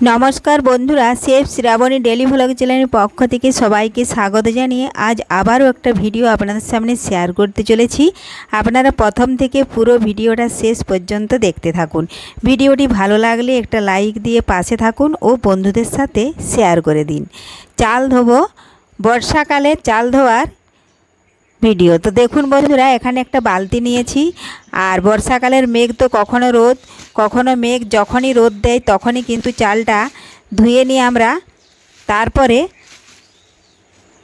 नमस्कार बंधुरा chef Shravani daily vlog channel पक्ष থেকে সবাইকে স্বাগত জানিয়ে আজ আবারও একটা ভিডিও আপনাদের সামনে শেয়ার করতে চলেছি। আপনারা প্রথম থেকে পুরো ভিডিওটা শেষ পর্যন্ত দেখতে থাকুন। ভিডিওটি ভালো লাগলে একটা লাইক দিয়ে পাশে থাকুন ও বন্ধুদের সাথে শেয়ার করে দিন। চাল ধোবো, বর্ষাকালে চাল ধোয়ার ভিডিও। তো দেখুন বন্ধুরা, এখানে একটা বালতি নিয়েছি। আর বর্ষাকালের মেঘ তো কখনো রোদ কখনো মেঘ, যখনই রোদ দেয় তখনই কিন্তু চালটা ধুয়ে নিয়ে আমরা তারপরে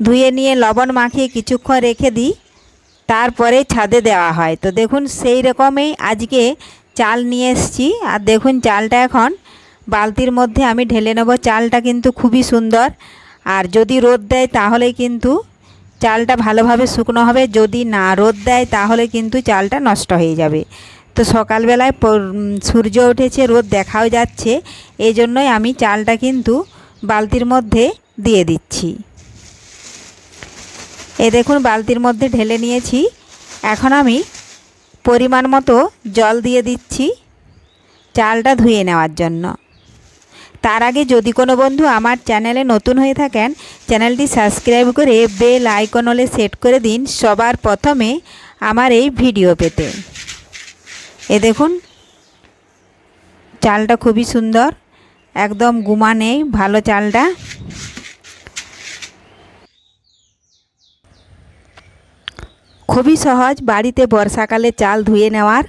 ধুয়ে নিয়ে লবণ মাখিয়ে কিছুক্ষণ রেখে দিই, তারপরে ছাদে দেওয়া হয়। তো দেখুন সেই রকমই আজকে চাল নিয়ে এসেছি। আর দেখুন চালটা এখন বালতির মধ্যে আমি ঢেলে নেব। চালটা কিন্তু খুবই সুন্দর, আর যদি রোদ দেয় তাহলে কিন্তু চালটা ভালোভাবে শুকনো হবে, যদি না রোদ দেয় তাহলে কিন্তু চালটা নষ্ট হয়ে যাবে। তো সকালবেলায় সূর্য উঠেছে, রোদ দেখাও যাচ্ছে, এই জন্যই আমি চালটা কিন্তু বালতির মধ্যে দিয়ে দিচ্ছি। এ দেখুন বালতির মধ্যে ঢেলে নিয়েছি। এখন আমি পরিমাণ মতো জল দিয়ে দিচ্ছি চালটা ধুয়ে নেওয়ার জন্য। তার আগে যদি কোনো বন্ধু আমার চ্যানেলে নতুন হয়ে থাকেন, চ্যানেলটি সাবস্ক্রাইব করে বেল আইকন হলে সেট করে দিন সবার প্রথমে আমার এই ভিডিও পেতে। এ দেখুন চালটা খুবই সুন্দর, একদম গুমা নেই, ভালো চালটা। খুবই সহজ বাড়িতে বর্ষাকালে চাল ধুয়ে নেওয়ার।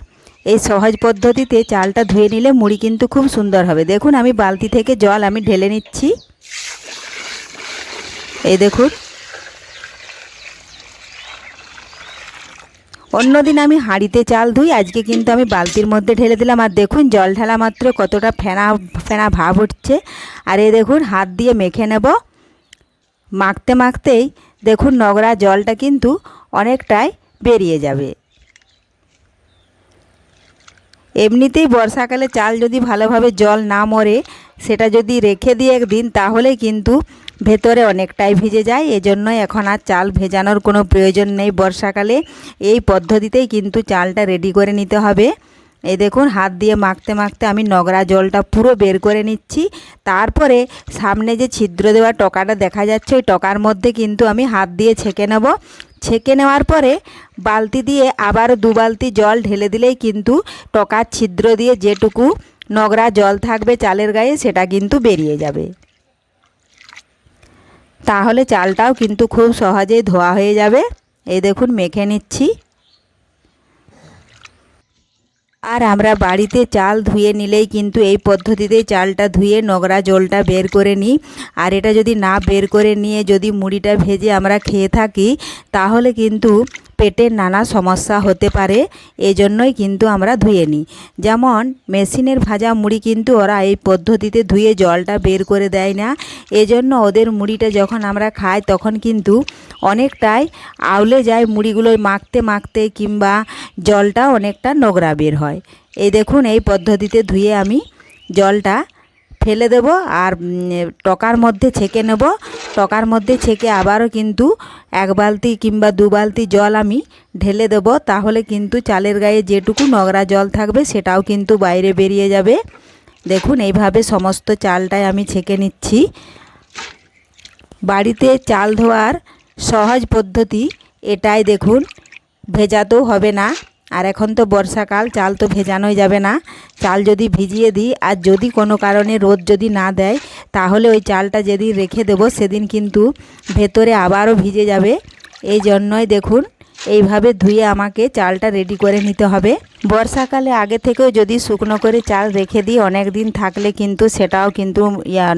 এই সহজ পদ্ধতিতে চালটা ধুয়ে নিলে মুড়ি কিন্তু খুব সুন্দর হবে। দেখুন আমি বালতি থেকে জল আমি ঢেলে নিচ্ছি। এই দেখুন, অন্যদিন আমি হাঁড়িতে চাল ধুই, আজকে কিন্তু আমি বালতির মধ্যে ঢেলে দিলাম। আর দেখুন জল ঢালা মাত্র কতটা ফেনা ফেনা ভাব উঠছে। আর এই দেখুন হাত দিয়ে মেখে নেব। মাখতে মাখতেই দেখুন নোংরা জলটা কিন্তু অনেকটাই বেরিয়ে যাবে। এমনিতেই বর্ষাকালে চাল যদি ভালোভাবে জল না মরে, সেটা যদি রেখে দিয়ে একদিন, তাহলে কিন্তু ভেতরে অনেকটাই ভিজে যায়। এজন্যই এখন আর চাল ভেজানোর কোনো প্রয়োজন নেই বর্ষাকালে। এই পদ্ধতিতেই কিন্তু চালটা রেডি করে নিতে হবে। এই দেখুন হাত দিয়ে মাখতে মাখতে আমি নোংরা জলটা পুরো বের করে নিচ্ছি। তারপরে সামনে যে ছিদ্র দেওয়া টকাটা দেখা যাচ্ছে, ওই টকার মধ্যে কিন্তু আমি হাত দিয়ে ছেঁকে নেব। ছেঁকে নেওয়ার পরে বালতি দিয়ে আবার 2 বালতি জল ঢেলে দিলেই কিন্তু টকার ছিদ্র দিয়ে যেটুকু নোংরা জল থাকবে চালের গায়ে, সেটা কিন্তু বেরিয়ে যাবে। তাহলে চালটাও কিন্তু খুব সহজেই ধোয়া হয়ে যাবে। এই দেখুন মেখে নিচ্ছি। আর আমরা বাড়িতে চাল ধুয়ে নিলেই কিন্তু এই পদ্ধতিতে চালটা ধুয়ে নোংরা জলটা বের করে নিই। আর এটা যদি না বের করে নিয়ে যদি মুড়িটা ভেজে আমরা খেয়ে থাকি, তাহলে কিন্তু পেটের নানা সমস্যা হতে পারে। এজন্যই কিন্তু আমরা ধুয়ে নিই। যেমন মেশিনের ভাজা মুড়ি কিন্তু ওরা এই পদ্ধতিতে ধুয়ে জলটা বের করে দেয় না। এজন্য ওদের মুড়িটা যখন আমরা খাই তখন কিন্তু অনেকটাই আউলে যায় মুড়িগুলো মাখতে মাখতে, কিংবা জলটা অনেকটা নোংরা বের হয়। এই দেখুন এই পদ্ধতিতে ধুয়ে আমি জলটা ফেলে দেব। আর টকার মধ্যে ছেঁকে নেব। টকার মধ্যে ছেঁকে আবারও কিন্তু 1 বালতি কিংবা 2 বালতি জল আমি ঢেলে দেব। তাহলে কিন্তু চালের গায়ে যেটুকু নোংরা জল থাকবে সেটাও কিন্তু বাইরে বেরিয়ে যাবে। দেখুন এইভাবে সমস্ত চালটাই আমি ছেঁকে নিচ্ছি। বাড়িতে চাল ধোয়ার সহজ পদ্ধতি এটাই। দেখুন ভেজাতেও হবে না। আর এখন তো বর্ষাকাল, চাল তো ভেজানোই যাবে না। চাল যদি ভিজিয়ে দিই আর যদি কোনো কারণে রোদ যদি না দেয়, তাহলে ওই চালটা যেদিন রেখে দেবো সেদিন কিন্তু ভেতরে আবারও ভিজে যাবে। এই জন্যই দেখুন এইভাবে ধুয়ে আমাকে চালটা রেডি করে নিতে হবে। বর্ষাকালে আগে থেকেও যদি শুকনো করে চাল রেখে দিই, অনেক দিন থাকলে কিন্তু সেটাও কিন্তু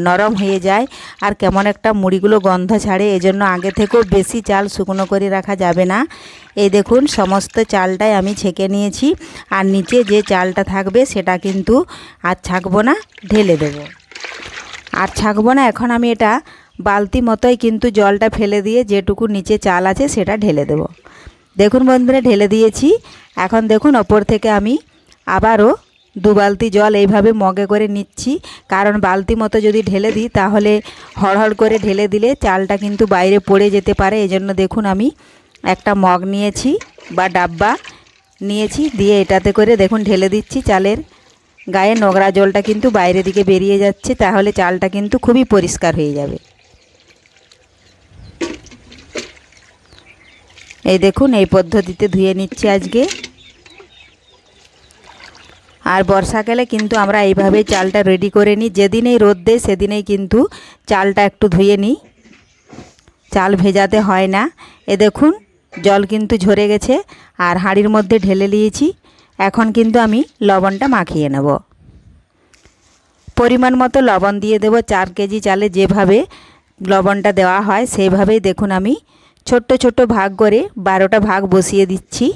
নরম হয়ে যায় আর কেমন একটা মুড়িগুলো গন্ধ ছাড়ে। এজন্য আগে থেকেও বেশি চাল শুকনো করে রাখা যাবে না। এই দেখুন সমস্ত চালটাই আমি ছেঁকে নিয়েছি। আর নিচে যে চালটা থাকবে সেটা কিন্তু আর ছাঁকবো না, ঢেলে দেব। আর ছাঁকবো না, এখন আমি এটা বালতি মতোই কিন্তু জলটা ফেলে দিয়ে যেটুকু নিচে চাল আছে সেটা ঢেলে দেব। দেখুন বন্ধুরা ঢেলে দিয়েছি। এখন দেখুন ওপর থেকে আমি আবারও 2 বালতি জল এইভাবে মগে করে নিচ্ছি। কারণ বালতি মতো যদি ঢেলে দিই তাহলে হড়হড় করে ঢেলে দিলে চালটা কিন্তু বাইরে পড়ে যেতে পারে। এজন্য দেখুন আমি একটা মগ নিয়েছি বা ডাব্বা নিয়েছি, দিয়ে এটাতে করে দেখুন ঢেলে দিচ্ছি চালের গায়ে নোংরা জলটা কিন্তু বাইরের দিকে বেরিয়ে যাচ্ছে, তাহলে চালটা কিন্তু খুবই পরিষ্কার হয়ে যাবে। এই দেখুন এই পদ্ধতিতে ধুয়ে নিচ্ছি আজকে। আর বর্ষাকালে কিন্তু আমরা এইভাবেই চালটা রেডি করে নিই, যেদিনেই রোদ দেয় সেদিনেই কিন্তু চালটা একটু ধুয়ে নিই, চাল ভেজাতে হয় না। এ দেখুন জল কিন্তু ঝরে গেছে আর হাঁড়ির মধ্যে ঢেলে নিয়েছি। এখন কিন্তু আমি লবণটা মাখিয়ে নেব। পরিমাণ মতো লবণ দিয়ে দেব। 4 কেজি চালে যেভাবে লবণটা দেওয়া হয় সেইভাবেই দেখুন আমি ছোট্ট ছোট্ট ভাগ করে 12টা ভাগ বসিয়ে দিচ্ছি,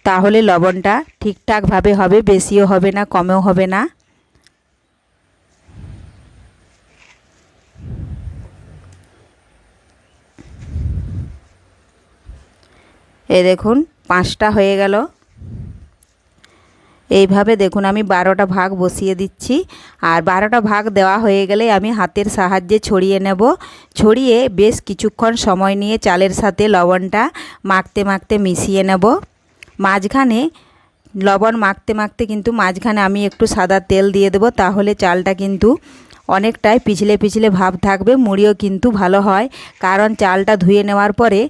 তাহলে লবণটা ঠিকঠাকভাবে হবে, বেশিও হবে না কমেও হবে না। এই দেখুন 5টা হয়ে গেল। এইভাবে দেখুন আমি 12টা ভাগ বসিয়ে দিচ্ছি। আর 12টা ভাগ দেওয়া হয়ে গেলে আমি হাতের সাহায্যে ছড়িয়ে নেব। ছড়িয়ে বেশ কিছুক্ষণ সময় নিয়ে চালের সাথে লবণটা মাখতে মাখতে মিশিয়ে নেব। মাঝখানে লবণ মাখতে মাখতে কিন্তু মাঝখানে আমি একটু সাদা তেল দিয়ে দেব, তাহলে চালটা কিন্তু অনেকটাই পিছলে পিছলে ভাব থাকবে, মুড়িও কিন্তু ভালো হয়। কারণ চালটা ধুয়ে নেওয়ার পরে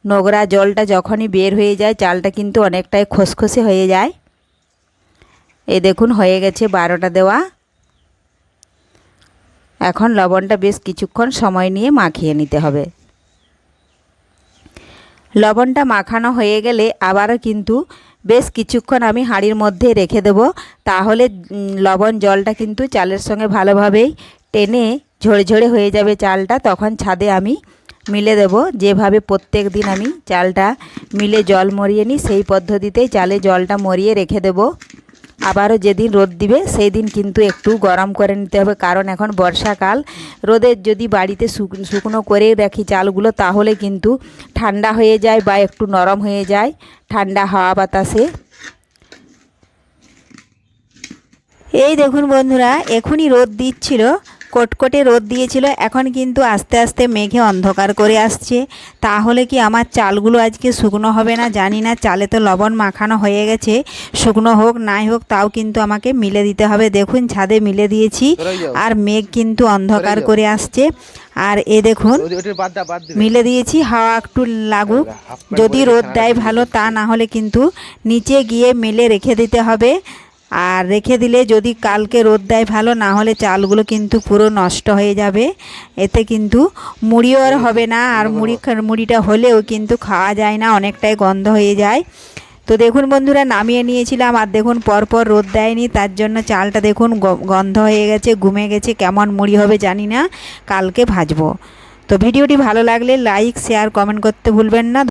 নোংরা জলটা যখনই বের হয়ে যায় চালটা কিন্তু অনেকটাই খসখসে হয়ে যায়। এই দেখুন হয়ে গেছে 12টা দেওয়া। এখন লবণটা বেশ কিছুক্ষণ সময় নিয়ে মাখিয়ে নিতে হবে। লবণটা মাখানো হয়ে গেলে আবারও কিন্তু বেশ কিছুক্ষণ আমি হাঁড়ির মধ্যে রেখে দেব, তাহলে লবণ জলটা কিন্তু চালের সঙ্গে ভালোভাবেই টেনে ঝরে হয়ে যাবে চালটা। তখন ছাদে আমি মিলে দেব। যেভাবে প্রত্যেক দিন আমি চালটা মিলে জল মরিয়ে নিই সেই পদ্ধতিতেই চালে জলটা মরিয়ে রেখে দেব। আবারও যেদিন রোদ দিবে সেই দিন কিন্তু একটু গরম করে নিতে হবে, কারণ এখন বর্ষাকাল। রোদের যদি বাড়িতে শুকনো করে রাখি চালগুলো তাহলে কিন্তু ঠান্ডা হয়ে যায় বা একটু নরম হয়ে যায় ঠান্ডা হাওয়া বাতাসে। এই দেখুন বন্ধুরা, এখনই রোদ দিচ্ছিল, কটকটে রোদ দিয়েছিল, এখন কিন্তু আস্তে আস্তে মেঘে অন্ধকার করে আসছে। তাহলে কি আমার চালগুলো আজকে শুকনো হবে না জানি না। চালে তো লবণ মাখানো হয়ে গেছে, শুকনো হোক নাই হোক তাও কিন্তু আমাকে মিলে দিতে হবে। দেখুন ছাদে মিলে দিয়েছি আর মেঘ কিন্তু অন্ধকার করে আসছে। আর এ দেখুন মিলে দিয়েছি, হাওয়া একটু লাগুক, যদি রোদ দেয় ভালো, তা না হলে কিন্তু নিচে গিয়ে মেলে রেখে দিতে হবে। আর রেখে দিলে যদি কালকে রোদ দেয় ভালো, না হলে চালগুলো কিন্তু পুরো নষ্ট হয়ে যাবে। এতে কিন্তু মুড়িও আর হবে না, আর মুড়িটা হলেও কিন্তু খাওয়া যায় না, অনেকটাই গন্ধ হয়ে যায়। তো দেখুন বন্ধুরা নামিয়ে নিয়েছিলাম, আর দেখুন পরপর রোদ দেয়নি, তার জন্য চালটা দেখুন গন্ধ হয়ে গেছে, গুমে গেছে। কেমন মুড়ি হবে জানি না, কালকে ভাজবো। তো ভিডিওটি ভালো লাগলে লাইক শেয়ার কমেন্ট করতে ভুলবেন না।